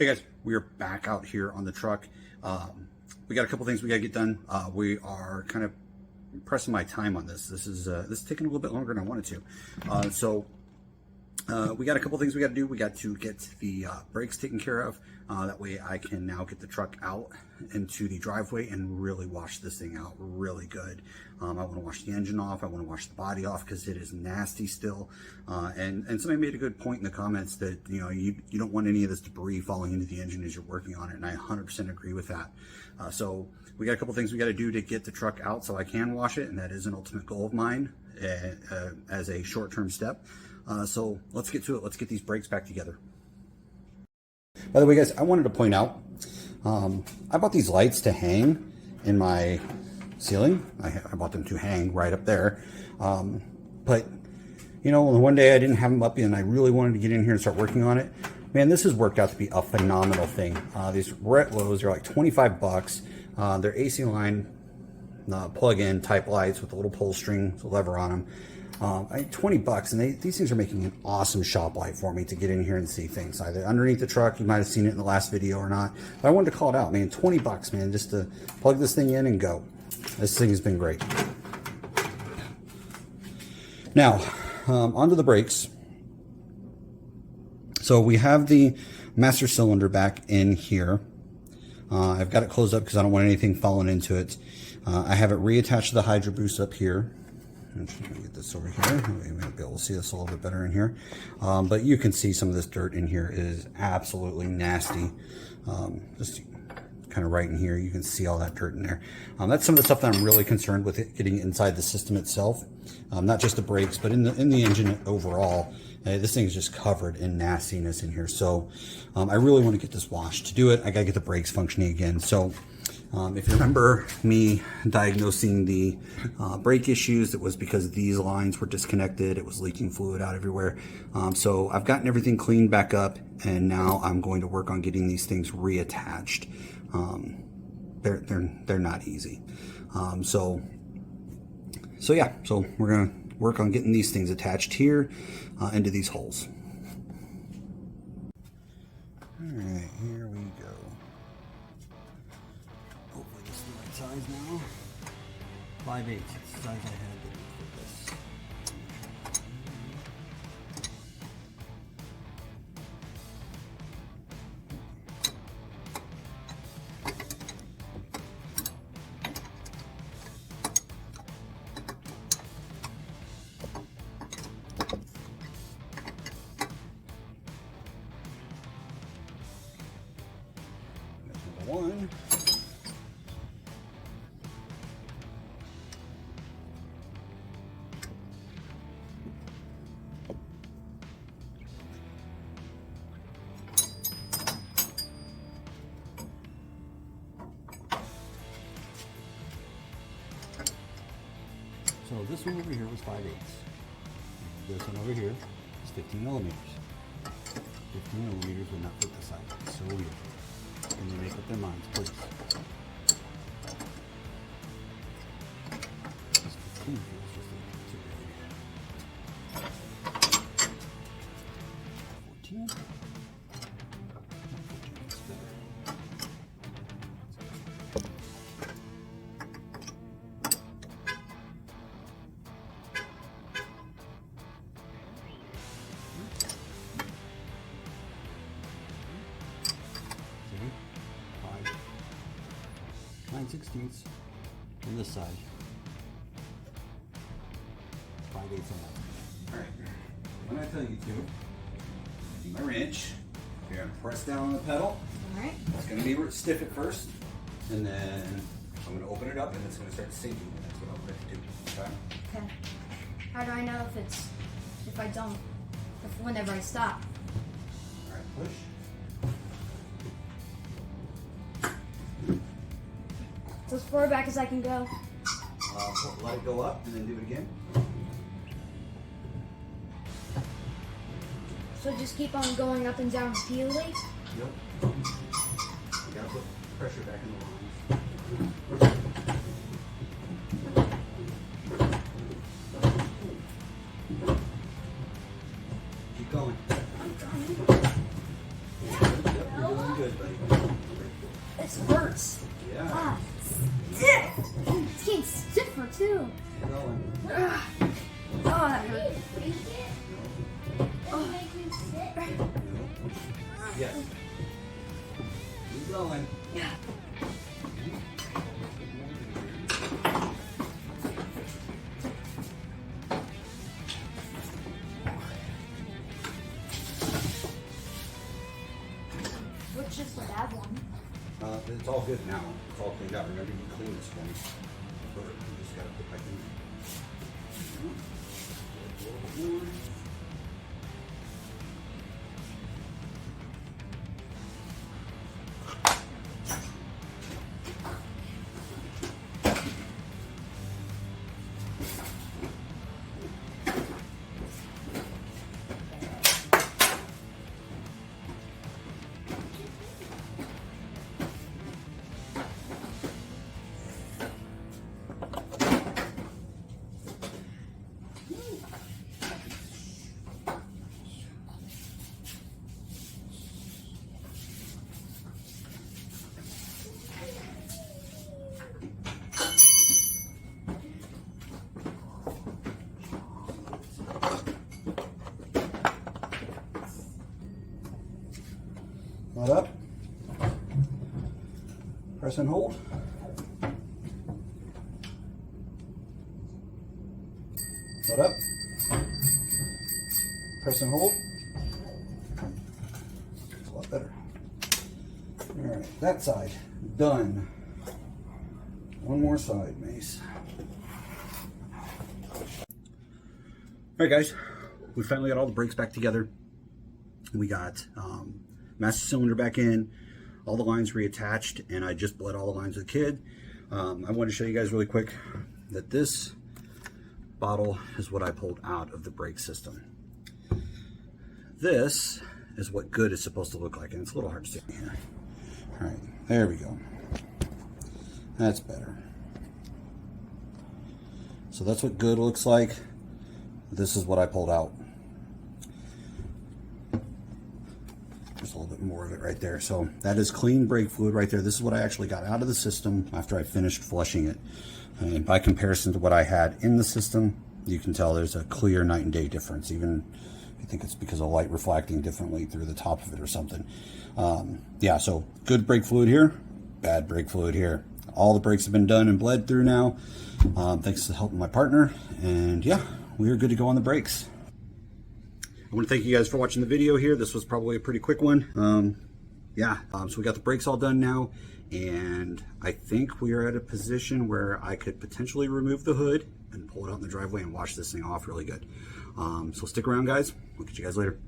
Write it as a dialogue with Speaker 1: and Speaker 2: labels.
Speaker 1: Hey guys, we are back out here on the truck. We got a couple things we got to get done. We are kind of pressing my time on this. This is taking a little bit longer than I wanted to. So we got a couple things we got to do. We got to get the brakes taken care of. That way I can now get the truck out into the driveway and really wash this thing out really good. I want to wash the engine off. I want to wash the body off because it is nasty still. And somebody made a good point in the comments that, you know, you don't want any of this debris falling into the engine as you're working on it. And I 100% agree with that. So we got a couple things we got to do to get the truck out so I can wash it. And that is an ultimate goal of mine as a short-term step. So let's get to it. Let's get these brakes back together. By the way, guys, I wanted to point out, I bought these lights to hang in my ceiling. I bought them to hang right up there. But, you know, one day I didn't have them up and I really wanted to get in here and start working on it. Man, this has worked out to be a phenomenal thing. These were at Lowe's. They're like 25 bucks. They're AC line plug-in type lights with a little pull string, lever on them. 20 bucks, and these things are making an awesome shop light for me to get in here and see things either underneath the truck. You might have seen it in the last video or not, but I wanted to call it out, man. 20 bucks, man, just to plug this thing in and go. This thing has been great. Now, onto the brakes. So we have the master cylinder back in here. I've got it closed up because I don't want anything falling into it. I have it reattached to the Hydro Boost up here. I'm just going to get this over here. We might be able to see this a little bit better in here. But you can see some of this dirt in here. It is absolutely nasty. Just kind of right in here, you can see all that dirt in there. That's some of the stuff that I'm really concerned with it getting inside the system itself. Not just the brakes, but in the engine overall. This thing is just covered in nastiness in here. So I really want to get this washed. To do it, I got to get the brakes functioning again. So if you remember me diagnosing the brake issues, it was because these lines were disconnected. It was leaking fluid out everywhere. So I've gotten everything cleaned back up, and now I'm going to work on getting these things reattached. They're not easy. So yeah, so we're gonna work on getting these things attached here into these holes. All right, here we go. Hopefully this is the right size now. 5/8, it's the size I had for this. That's number one. So this one over here was 5/8. This one over here is 15 millimeters. 15 millimeters would not fit the side. It's so weird. And they make up their minds, please. This 15 feels just a little too big. 14. 14 is better. 9/16 on this side. 5/8 on that side. Alright, when I tell you to, do my wrench, you're going to press down on the pedal.
Speaker 2: Alright.
Speaker 1: It's going to be stiff at first, and then I'm going to open it up and it's going to start sinking, and that's what I'm going to do. Okay?
Speaker 2: Okay. How do I know whenever I stop?
Speaker 1: Alright, push.
Speaker 2: So as far back as I can go.
Speaker 1: Let it go up and then do it again.
Speaker 2: So just keep on going up and down repeatedly?
Speaker 1: Yep. You gotta put pressure back in the lines. Keep going.
Speaker 2: No.
Speaker 1: doing good, buddy.
Speaker 2: This hurts.
Speaker 1: Yeah.
Speaker 2: Ah, stiff. It's getting stiffer too.
Speaker 1: Keep going.
Speaker 2: Ah. Oh, that hurt.
Speaker 1: Yes. Keep going.
Speaker 2: Yeah. Which is the bad one?
Speaker 1: It's all good now. It's all cleaned out. Remember, you clean this for me. You just gotta put back in. A little bit more. That up. Press and hold. That up. Press and hold. It's a lot better. All right, that side done. One more side, Mace. All right, guys, we finally got all the brakes back together. We got master cylinder back in, all the lines reattached, and I just bled all the lines with the kid. I want to show you guys really quick that this bottle is what I pulled out of the brake system. This is what good is supposed to look like, and it's a little hard to see here. All right, there we go. That's better. So that's what good looks like. This is what I pulled out. There's a little bit more of it right there. So that is clean brake fluid right there. This is what I actually got out of the system after I finished flushing it. And by comparison to what I had in the system, you can tell there's a clear night and day difference, even if you think it's because of light reflecting differently through the top of it or something. Yeah, so good brake fluid here, bad brake fluid here. All the brakes have been done and bled through now, thanks to the help of my partner. And yeah, we are good to go on the brakes. I want to thank you guys for watching the video here. This was probably a pretty quick one. So we got the brakes all done now, and I think we are at a position where I could potentially remove the hood and pull it out in the driveway and wash this thing off really good. So stick around, guys. We'll catch you guys later.